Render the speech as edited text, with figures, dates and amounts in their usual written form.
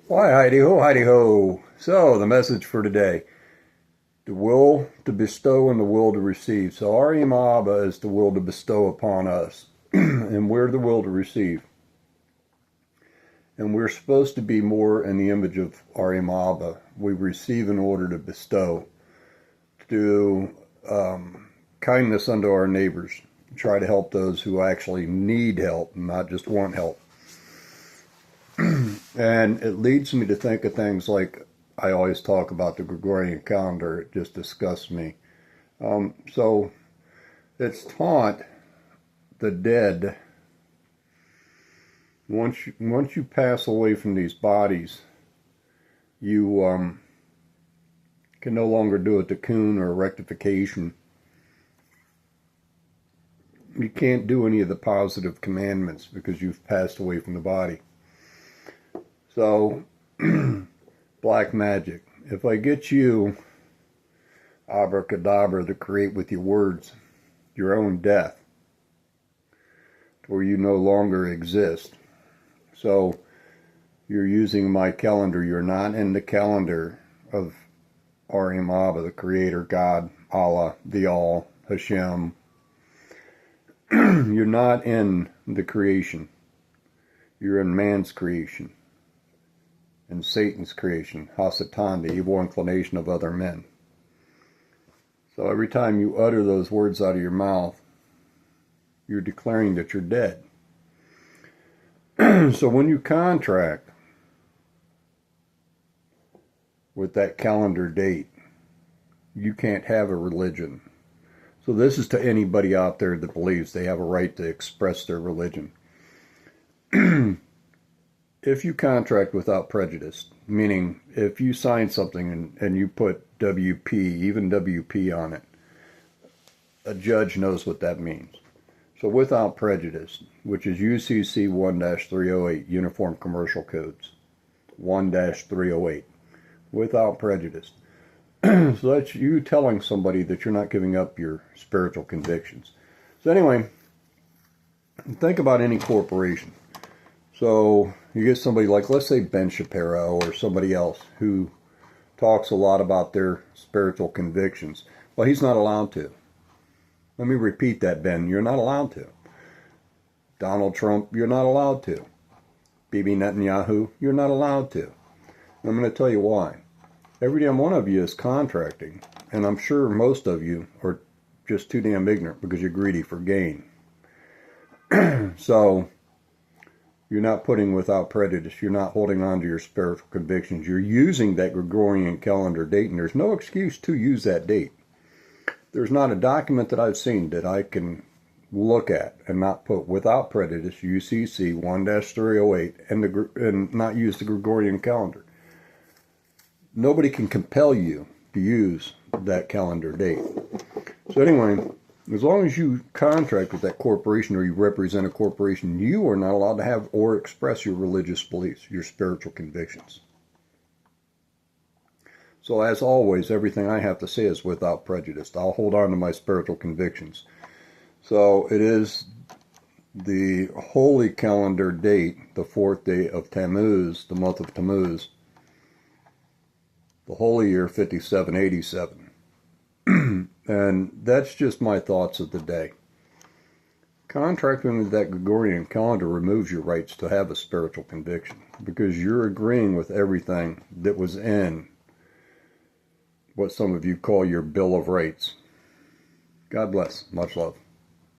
Why, heidi ho. So, the message for today: the will to bestow and the will to receive. So, our Imaba is the will to bestow upon us, and we're the will to receive. And we're supposed to be more in the image of our Imaba. We receive in order to bestow, to kindness unto our neighbors, try to help those who actually need help, not just want help. And it leads me to think of things like I always talk about the Gregorian calendar. It just disgusts me. So it's taught the dead, once you pass away from these bodies, you can no longer do a tikkun or a rectification. You can't do any of the positive commandments because you've passed away from the body. So, black magic. If I get you, abracadabra, to create with your words your own death, where you no longer exist. So, you're using my calendar. You're not in the calendar of our Imaba, the Creator, God, Allah, the All, Hashem. You're not in the creation. You're in man's creation. And Satan's creation, Hasatan, the evil inclination of other men. So every time you utter those words out of your mouth, you're declaring that you're dead. So when you contract with that calendar date, you can't have a religion. So this is to anybody out there that believes they have a right to express their religion. If you contract without prejudice, meaning if you sign something and you put WP, even WP on it, a judge knows what that means. So without prejudice, which is UCC 1-308, Uniform Commercial Codes, 1-308, without prejudice. So that's you telling somebody that you're not giving up your spiritual convictions. So anyway, think about any corporation. So you get somebody like, let's say Ben Shapiro or somebody else who talks a lot about their spiritual convictions. Well, he's not allowed to. Let me repeat that, Ben. You're not allowed to. Donald Trump, you're not allowed to. Bibi Netanyahu, you're not allowed to. And I'm going to tell you why. Every damn one of you is contracting, and I'm sure most of you are just too damn ignorant because you're greedy for gain. So you're not putting without prejudice. You're not holding on to your spiritual convictions. You're using that Gregorian calendar date, and there's no excuse to use that date. There's not a document that I've seen that I can look at and not put without prejudice UCC 1-308 and not use the Gregorian calendar. Nobody can compel you to use that calendar date. So anyway, as long as you contract with that corporation or you represent a corporation, you are not allowed to have or express your religious beliefs, your spiritual convictions. So as always, everything I have to say is without prejudice. I'll hold on to my spiritual convictions. So it is the holy calendar date, the 4th day of Tamuz, the month of Tamuz, the holy year 5787. And that's just my thoughts of the day. Contracting with that Gregorian calendar removes your rights to have a spiritual conviction because you're agreeing with everything that was in what some of you call your Bill of Rights. God bless. Much love.